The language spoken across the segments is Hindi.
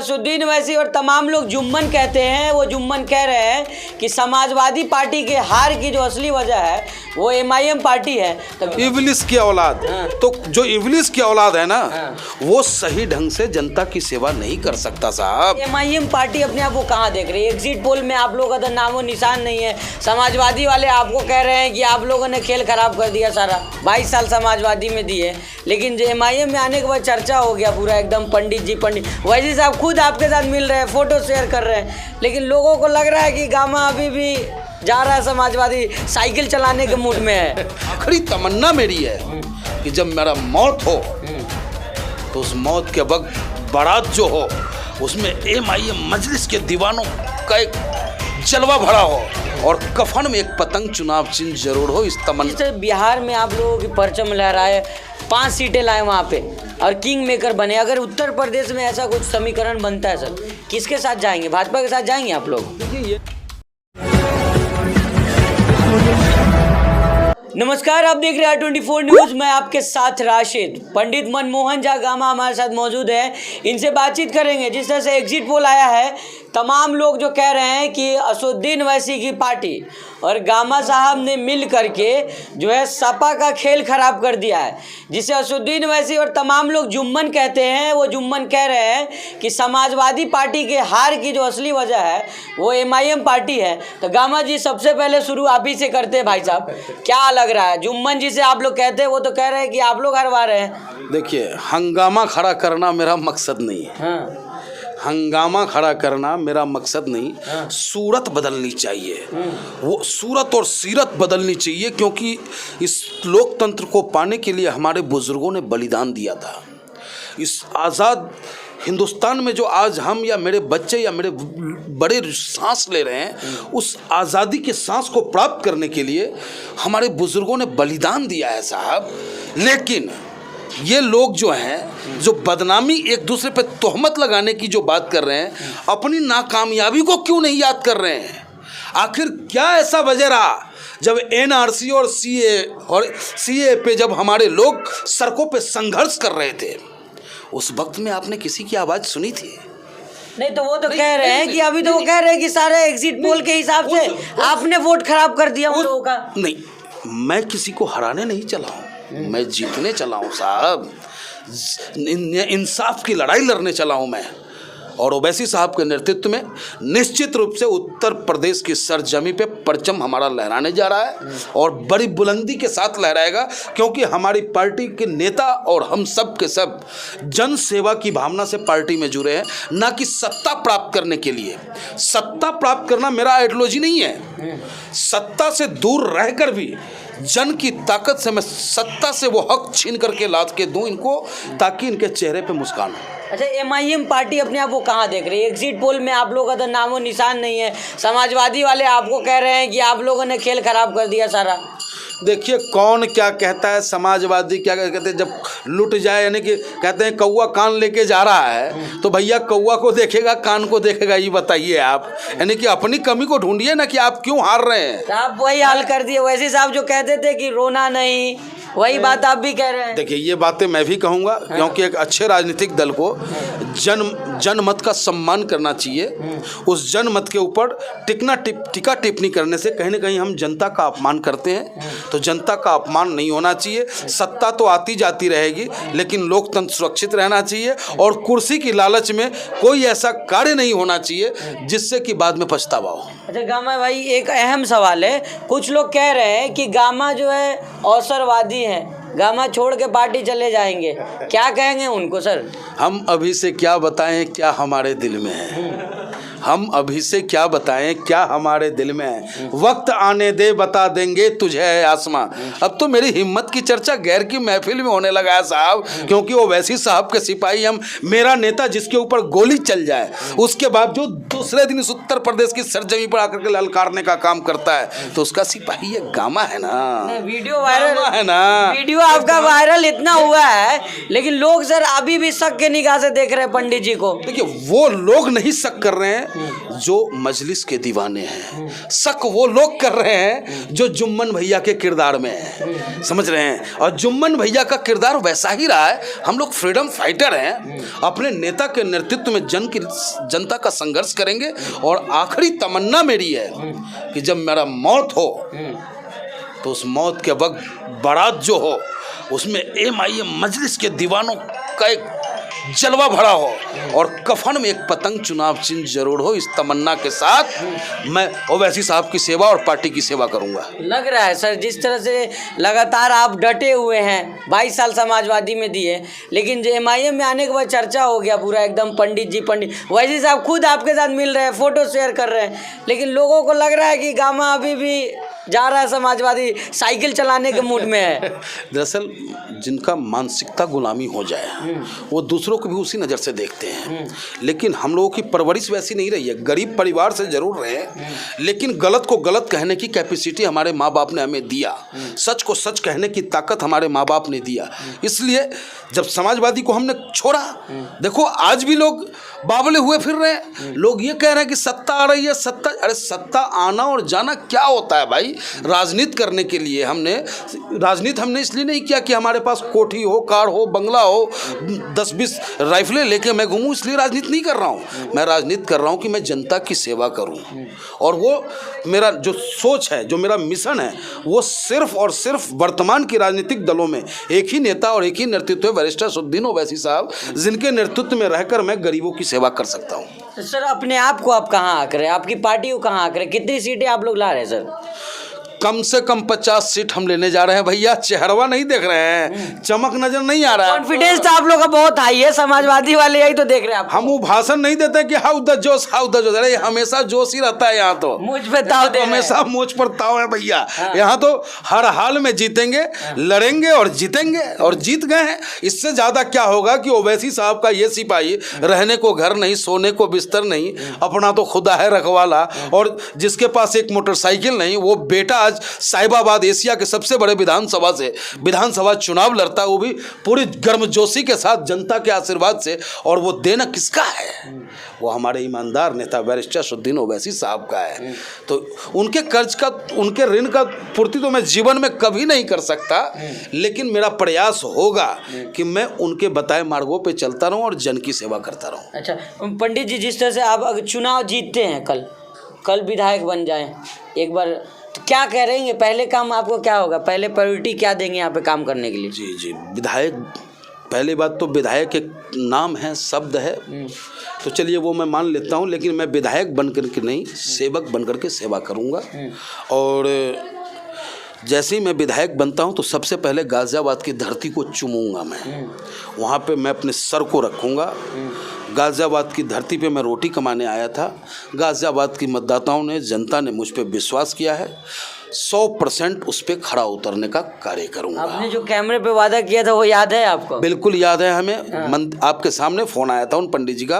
असदुद्दीन ओवैसी और तमाम लोग जुम्मन कहते हैं, वो जुम्मन कह रहे हैं कि समाजवादी पार्टी के हार की जो असली वजह है वो एमआईएम पार्टी है। इबलिस की औलाद। तो जो इबलिस की औलाद है ना, वो सही ढंग से जनता की सेवा नहीं कर सकता साहब। एमआईएम पार्टी अपने आप को कहाँ देख रही है? एग्जिट पोल में आप लोगों का तो नामो निशान नहीं है। समाजवादी वाले आपको कह रहे हैं कि आप लोगों ने खेल खराब कर दिया सारा। 22 साल समाजवादी में दिए, लेकिन जो एमआईएम में आने के बाद चर्चा हो गया पूरा एकदम पंडित जी पंडित। ओवैसी साहब खुद आपके साथ मिल रहे हैं, फोटो शेयर कर रहे हैं, लेकिन लोगों को लग रहा है कि गामा अभी भी जा रहा है समाजवादी साइकिल चलाने के मूड में है। आखिरी तमन्ना मेरी है कि जब मेरा मौत हो तो उस मौत के वक्त बारात जो हो उसमें एमआईएम मजलिस के दीवानों का एक जलवा भरा हो और कफन में एक पतंग चुनाव चिन्ह जरूर हो। इस तमन्ना। बिहार में आप लोगों की परचम लहराए, 5 सीटें लाए वहाँ पे और किंग मेकर बने। अगर उत्तर प्रदेश में ऐसा कुछ समीकरण बनता है सर, किसके साथ जाएंगे? भाजपा के साथ जाएंगे आप लोग? देखिए नमस्कार, आप देख रहे हैं R24 न्यूज। मैं आपके साथ राशिद। पंडित मनमोहन झा गामा हमारे साथ मौजूद है, इनसे बातचीत करेंगे। जिस तरह से एग्जिट पोल आया है, तमाम लोग जो कह रहे हैं कि असदुद्दीन ओवैसी की पार्टी और गामा साहब ने मिल करके जो है सपा का खेल खराब कर दिया है, जिसे असदुद्दीन ओवैसी और तमाम लोग जुम्मन कहते हैं। वो जुम्मन कह रहे हैं कि समाजवादी पार्टी के हार की जो असली वजह है वो एमआईएम पार्टी है। तो गामा जी, सबसे पहले शुरू आप ही से करते हैं। भाई साहब, क्या लग रहा है? जुम्मन जी से आप लोग कहते हैं, वो तो कह रहे हैं कि आप लोग हरवा रहे हैं। देखिए, हंगामा खड़ा करना मेरा मकसद नहीं है। हाँ। हंगामा खड़ा करना मेरा मकसद नहीं। सूरत बदलनी चाहिए, वो सूरत और सीरत बदलनी चाहिए, क्योंकि इस लोकतंत्र को पाने के लिए हमारे बुजुर्गों ने बलिदान दिया था। इस आज़ाद हिंदुस्तान में जो आज हम या मेरे बच्चे या मेरे बड़े सांस ले रहे हैं, उस आज़ादी के सांस को प्राप्त करने के लिए हमारे बुजुर्गों ने बलिदान दिया है साहब। लेकिन ये लोग जो हैं, जो बदनामी एक दूसरे पे तोहमत लगाने की जो बात कर रहे हैं, अपनी नाकामयाबी को क्यों नहीं याद कर रहे हैं? आखिर क्या ऐसा वजह रहा जब एनआरसी और सीए पे जब हमारे लोग सड़कों पे संघर्ष कर रहे थे, उस वक्त में आपने किसी की आवाज़ सुनी थी? नहीं, तो वो तो कह रहे हैं कि अभी तो वो कह रहे हैं कि सारे एग्जिट पोल के हिसाब से आपने वोट खराब कर दिया उन लोगों का। नहीं, मैं किसी को हराने नहीं चला हूँ, मैं जीतने चला हूँ साहब। इंसाफ की लड़ाई लड़ने चला हूँ मैं। और ओवैसी साहब के नेतृत्व में निश्चित रूप से उत्तर प्रदेश की सरजमी पे परचम हमारा लहराने जा रहा है, और बड़ी बुलंदी के साथ लहराएगा, क्योंकि हमारी पार्टी के नेता और हम सब के सब जन सेवा की भावना से पार्टी में जुड़े हैं, ना कि सत्ता प्राप्त करने के लिए। सत्ता प्राप्त करना मेरा आइडियोलॉजी नहीं है। सत्ता से दूर रहकर भी जन की ताकत से मैं सत्ता से वो हक छीन करके लाद के दूं इनको, ताकि इनके चेहरे पे मुस्कान हो। अच्छा, एमआईएम पार्टी अपने आप को कहाँ देख रही है? एग्जिट पोल में आप लोगों का तो नामो निशान नहीं है। समाजवादी वाले आपको कह रहे हैं कि आप लोगों ने खेल खराब कर दिया सारा। देखिए, कौन क्या कहता है, समाजवादी क्या कहते हैं, जब लुट जाए, यानी कि कहते हैं कौवा कान लेके जा रहा है, तो भैया कौवा को देखेगा कान को देखेगा, ये बताइए आप। यानी कि अपनी कमी को ढूंढिए ना कि आप क्यों हार रहे हैं। तो आप वही हाल कर दिए। वैसे साहब जो कहते थे कि रोना नहीं, वही बात आप भी कह रहे हैं। देखिए, ये बातें मैं भी कहूँगा, क्योंकि एक अच्छे राजनीतिक दल को जनमत का सम्मान करना चाहिए। उस जनमत के ऊपर टिका टिप्पणी करने से कहीं ना कहीं हम जनता का अपमान करते हैं, तो जनता का अपमान नहीं होना चाहिए। सत्ता तो आती जाती रहेगी, लेकिन लोकतंत्र सुरक्षित रहना चाहिए, और कुर्सी की लालच में कोई ऐसा कार्य नहीं होना चाहिए जिससे कि बाद में पछतावा हो। अच्छा गामा भाई, एक अहम सवाल है। कुछ लोग कह रहे हैं कि गामा जो है अवसरवादी है, गामा छोड़ के पार्टी चले जाएंगे, क्या कहेंगे उनको सर? हम अभी से क्या बताएं क्या हमारे दिल में है, हम अभी से क्या बताएं क्या हमारे दिल में है। वक्त आने दे बता देंगे तुझे है आसमां। अब तो मेरी हिम्मत की चर्चा गैर की महफिल में होने लगा है साहब, क्योंकि ओवैसी साहब के सिपाही हम, मेरा नेता जिसके ऊपर गोली चल जाए उसके बावजूद दूसरे दिन इस उत्तर प्रदेश की सरजमी पर आकर के ललकारने का काम करता है, तो उसका सिपाही ये गामा है ना। वीडियो वायरल है ना, वीडियो आपका वायरल इतना हुआ है, लेकिन लोग सर अभी भी शक के निगाह से देख रहे हैं पंडित जी को। देखिए, वो लोग नहीं शक कर रहे हैं, जो मजलिस के दीवाने हैं। शक वो लोग कर रहे हैं जो जुम्मन भैया के किरदार में है, समझ रहे हैं। और जुम्मन भैया का किरदार वैसा ही रहा है। हम लोग फ्रीडम फाइटर हैं, अपने नेता के नेतृत्व में जनता का संघर्ष करेंगे। और आखिरी तमन्ना मेरी है कि जब मेरा मौत हो तो उस मौत के वक्त बारात जो हो उसमें MIM मजलिस के दीवानों का एक जलवा भरा हो और कफन में एक पतंग चुनाव चिन्ह जरूर हो। इस तमन्ना के साथ मैं ओवैसी साहब की सेवा और पार्टी की सेवा करूंगा। लग रहा है सर, जिस तरह से लगातार आप डटे हुए हैं, 22 साल समाजवादी में दिए, लेकिन जो MIM में आने के बाद चर्चा हो गया पूरा एकदम पंडित जी पंडित। वैसे साहब खुद आपके साथ मिल रहे हैं, फोटो शेयर कर रहे हैं, लेकिन लोगों को लग रहा है कि गामा अभी भी जा रहा है समाजवादी, साइकिल चलाने के मूड में है। दरअसल जिनका मानसिकता गुलामी हो जाए वो दूसरों को भी उसी नज़र से देखते हैं। लेकिन हम लोगों की परवरिश वैसी नहीं रही है। गरीब परिवार से जरूर रहे, लेकिन गलत को गलत कहने की कैपेसिटी हमारे माँ बाप ने हमें दिया, सच को सच कहने की ताकत हमारे माँ बाप ने दिया। इसलिए जब समाजवादी को हमने छोड़ा, देखो आज भी लोग बावले हुए फिर रहे हैं। लोग ये कह रहे हैं कि सत्ता आ रही है, सत्ता। अरे सत्ता आना और जाना क्या होता है भाई? राजनीति करने के लिए राजनीति हमने इसलिए नहीं किया कि हमारे पास कोठी हो, कार हो, बंगला हो, 10-20 राइफलें लेके मैं घूमूं, इसलिए राजनीति नहीं कर रहा हूं। मैं राजनीति कर रहा हूं कि मैं जनता की सेवा करूं। और वो मेरा जो सोच है, जो मेरा मिशन है, वो सिर्फ और सिर्फ वर्तमान की राजनीतिक दलों में एक ही नेता और एक ही नेतृत्व है, बैरिस्टर असदुद्दीन ओवैसी साहब, जिनके नेतृत्व में रहकर मैं गरीबों की सेवा कर सकता हूँ। तो सर अपने आप को आप कहाँ आकर रहे, आपकी पार्टी को कहाँ आकर, कितनी सीटें आप लोग ला रहे हैं सर? कम से कम 50 सीट हम लेने जा रहे हैं भैया। चेहरवा नहीं देख रहे हैं, चमक नजर नहीं आ रहा है। कॉन्फिडेंस तो आप लोग का बहुत हाई है, समाजवादी वाले यही तो देख रहे हैं आप। हम वो भाषण नहीं देते कि हाउ द जोश, हाउ द जोश। अरे हमेशा जोश ही रहता है यहाँ तो। मुझ पे ताव दे, हमेशा मुझ पर ताव है भैया। यहाँ तो हर हाल में जीतेंगे, लड़ेंगे और जीतेंगे, और जीत गए हैं। इससे ज्यादा क्या होगा कि ओवैसी साहब का ये सिपाही रहने को घर नहीं, सोने को बिस्तर नहीं, अपना तो खुदा है रखवाला, और जिसके पास एक मोटरसाइकिल नहीं, वो बेटा आज साहिबाबाद एशिया के सबसे बड़े विधानसभा चुनाव लड़ता है, वो भी पूरी गर्मजोशी के साथ, जनता के आशीर्वाद से। और वो देना किसका है? वो हमारे ईमानदार नेता बैरिस्टर असदुद्दीन ओवैसी साहब का है। तो उनके कर्ज का, उनके ऋण का पूर्ति तो मैं जीवन में कभी नहीं कर सकता, लेकिन मेरा प्रयास होगा कि मैं उनके बताए मार्गों पे चलता रहूं और जन की सेवा करता रहूं। अच्छा पंडित जी, जिस तरह से आप अगर चुनाव जीतते हैं, कल विधायक बन जाएं एक बार, तो क्या कह रहे हैं? पहले काम आपको क्या होगा, पहले प्रायोरिटी क्या देंगे यहाँ पे काम करने के लिए? जी, विधायक, पहली बात तो विधायक एक नाम है, शब्द है, तो चलिए वो मैं मान लेता हूँ, लेकिन मैं विधायक बन करके नहीं, सेवक बन करके सेवा करूँगा। और जैसे ही मैं विधायक बनता हूँ तो सबसे पहले गाज़ियाबाद की धरती को चूमूंगा। मैं वहाँ पे मैं अपने सर को रखूँगा। गाज़ियाबाद की धरती पे मैं रोटी कमाने आया था। गाज़ियाबाद की मतदाताओं ने, जनता ने मुझ पे विश्वास किया है। 100% उस पर खड़ा उतरने का कार्य करूंगा। आपने जो कैमरे पे वादा किया था वो याद है आपको? बिल्कुल याद है हमें। आपके सामने फोन आया था उन पंडित जी का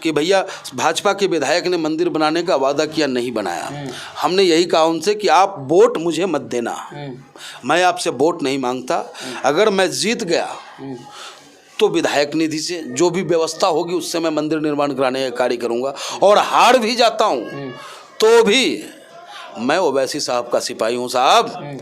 कि भैया भाजपा के विधायक ने मंदिर बनाने का वादा किया, नहीं बनाया। हमने यही कहा उनसे कि आप वोट मुझे मत देना, मैं आपसे वोट नहीं मांगता। अगर मैं जीत गया तो विधायक निधि से जो भी व्यवस्था होगी उससे मैं मंदिर निर्माण कराने का कार्य करूंगा। और हार भी जाता हूं तो भी मैं ओवैसी साहब का सिपाही हूँ साहब।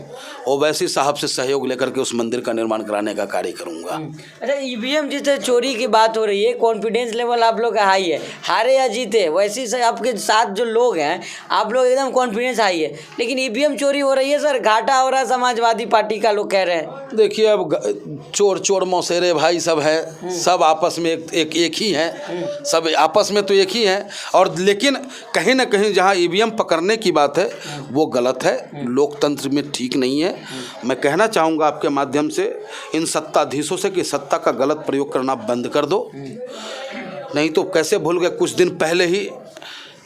ओवैसी साहब से सहयोग लेकर के उस मंदिर का निर्माण कराने का कार्य करूँगा। अच्छा ईवीएम जिस तरह चोरी की बात हो रही है, कॉन्फिडेंस लेवल आप लोग का हाई है, हारे या जीते वैसे ही आपके साथ जो लोग हैं आप लोग एकदम कॉन्फिडेंस हाई है, लेकिन ईवीएम चोरी हो रही है सर, घाटा हो रहा है समाजवादी पार्टी का, लोग कह रहे हैं। देखिए अब चोर मौसेरे भाई सब है, सब आपस में एक ही हैं, सब आपस में तो एक ही हैं। और लेकिन कहीं ना कहीं जहाँ ईवीएम पकड़ने की बात है वो गलत है, लोकतंत्र में ठीक नहीं है। मैं कहना चाहूँगा आपके माध्यम से इन सत्ताधीशों से कि सत्ता का गलत प्रयोग करना बंद कर दो, नहीं तो कैसे भूल गए कुछ दिन पहले ही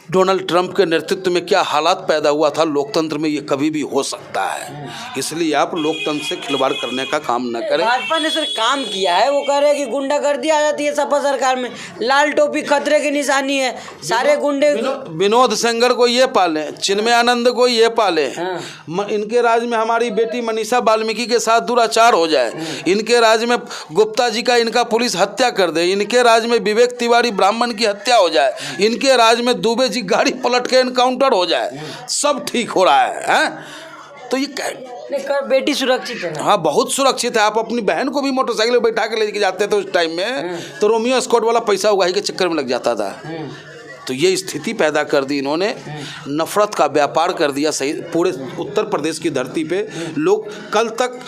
डोनाल्ड ट्रंप के नेतृत्व में क्या हालात पैदा हुआ था लोकतंत्र में, ये कभी भी हो सकता है। इसलिए आप लोकतंत्र से खिलवाड़ करने का काम न करें। भाजपा ने सर काम किया है, वो कह रहे हैं कि गुंडागर्दी आ जाती है सपा सरकार में, लाल टोपी खतरे की निशानी है, सारे गुंडे। विनोद सेंगर को ये पाले, चिन्मय आनंद को ये पाले, इनके राज में हमारी बेटी मनीषा वाल्मीकि के साथ दुराचार हो जाए, इनके राज में गुप्ता जी का इनका पुलिस हत्या कर दे, इनके राज में विवेक तिवारी ब्राह्मण की हत्या हो जाए, इनके राज में दुबे जी गाड़ी पलट के एनकाउंटर हो जाए, सब ठीक हो रहा है? तो ये कर बेटी सुरक्षित है ना? हाँ, बहुत सुरक्षित है। आप अपनी बहन को भी मोटरसाइकिल पर बैठा के लेके जाते थे उस टाइम में, तो रोमियो स्कॉट वाला पैसा उगाही के चक्कर में लग जाता था। तो ये स्थिति पैदा कर दी इन्होंने, नफरत का व्यापार कर दिया सही पूरे उत्तर प्रदेश की धरती पे। लोग कल तक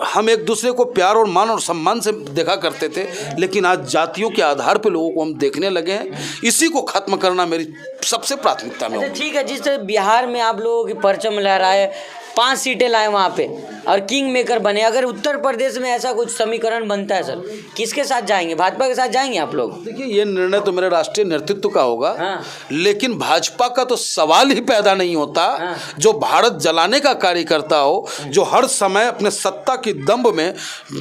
हम एक दूसरे को प्यार और मान और सम्मान से देखा करते थे, लेकिन आज जातियों के आधार पे लोगों को हम देखने लगे हैं। इसी को खत्म करना मेरी सबसे प्राथमिकता में होगी। ठीक है, जिस तरह बिहार में आप लोगों की परचम लहराए, 5 सीटें लाए वहाँ पे और किंग मेकर बने, अगर उत्तर प्रदेश में ऐसा कुछ समीकरण बनता है सर, किसके साथ जाएंगे? भाजपा के साथ जाएंगे आप लोग? देखिए, ये निर्णय तो मेरे राष्ट्रीय नेतृत्व का होगा। लेकिन भाजपा का तो सवाल ही पैदा नहीं होता। जो भारत जलाने का कार्य करता हो, जो हर समय अपने सत्ता की दंभ में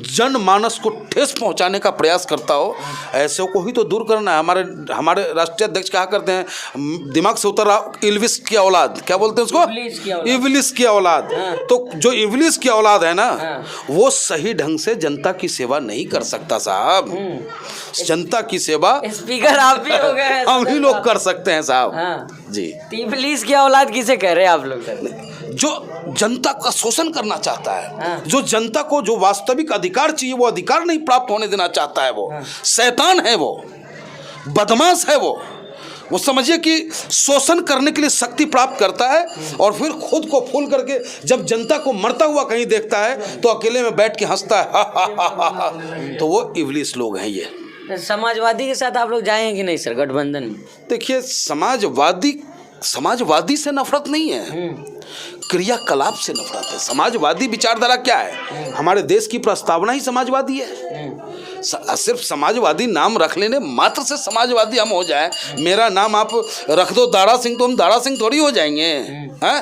जनमानस को ठेस पहुंचाने का प्रयास करता हो, ऐसे को ही तो दूर करना है। हमारे राष्ट्रीय अध्यक्ष कहा करते हैं, दिमाग से उतर रहा इल्विस की औलाद, क्या बोलते हैं उसको? इब्लिस की औलाद। तो जो इब्लिस की औलाद है ना, वो सही ढंग से जनता की सेवा नहीं कर सकता साहब। जनता की सेवा स्पीकर आप भी हो गए, हम ही लोग कर सकते हैं साहब। जी, इब्लिस की औलाद किसे कह रहे हैं आप लोग सर? जो जनता का शोषण करना चाहता है, जो जनता को जो वास्तविक अधिकार चाहिए वो अधिकार नहीं प्राप्त होने देना चाहता है, वो शैतान है, वो बदमाश है। वो समझिए कि शोषण करने के लिए शक्ति प्राप्त करता है और फिर खुद को फूल करके जब जनता को मरता हुआ कहीं देखता है तो अकेले में बैठ के हंसता है, हा। तो वो इब्लिस लोग हैं ये। समाजवादी के साथ आप लोग जाएंगे कि नहीं सर गठबंधन में? देखिए, समाजवादी से नफरत नहीं है, क्रियाकलाप से नफरत है। समाजवादी विचारधारा क्या है? हमारे देश की प्रस्तावना ही समाजवादी है। सिर्फ समाजवादी नाम रख लेने मात्र से समाजवादी हम हो जाए, मेरा नाम आप रख दो दारा सिंह, तो हम दारा सिंह थोड़ी हो जाएंगे हैं?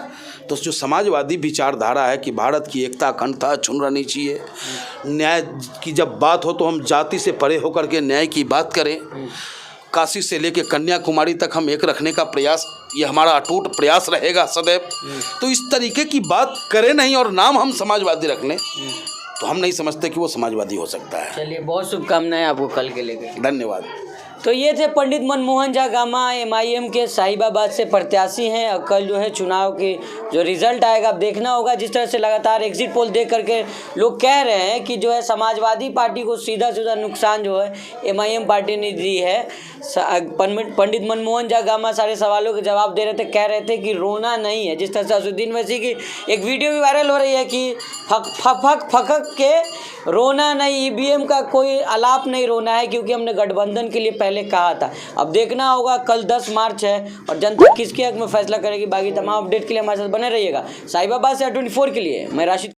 तो जो समाजवादी विचारधारा है कि भारत की एकता अखंडता छून रहनी चाहिए, न्याय की जब बात हो तो हम जाति से परे होकर के न्याय की बात करें, काशी से लेकर कन्याकुमारी तक हम एक रखने का प्रयास, ये हमारा अटूट प्रयास रहेगा सदैव। तो इस तरीके की बात करें नहीं और नाम हम समाजवादी रख लें, तो हम नहीं समझते कि वो समाजवादी हो सकता है। चलिए, बहुत शुभकामनाएं आपको कल के लिए। धन्यवाद। तो ये थे पंडित मनमोहन झा गामा, MIM के साहिबाबाद से प्रत्याशी हैं। और कल जो है चुनाव की जो रिजल्ट आएगा अब देखना होगा। जिस तरह से लगातार एग्जिट पोल देख करके लोग कह रहे हैं कि जो है समाजवादी पार्टी को सीधा नुकसान जो है MIM पार्टी ने दी है। पंडित मनमोहन झा गामा सारे सवालों के जवाब दे रहे थे, कह रहे थे कि रोना नहीं है। जिस तरह से असुद्दीन वैसी की एक वीडियो भी वायरल हो रही है कि फक के रोना नहीं, EVM का कोई आलाप नहीं रोना है, क्योंकि हमने गठबंधन के लिए पहले कहा था। अब देखना होगा, कल 10 मार्च है और जनता किसके हक में फैसला करेगी। बाकी तमाम अपडेट के लिए हमारे साथ बने रहिएगा। साहिबाबाद से 24 के लिए मैं राशिद।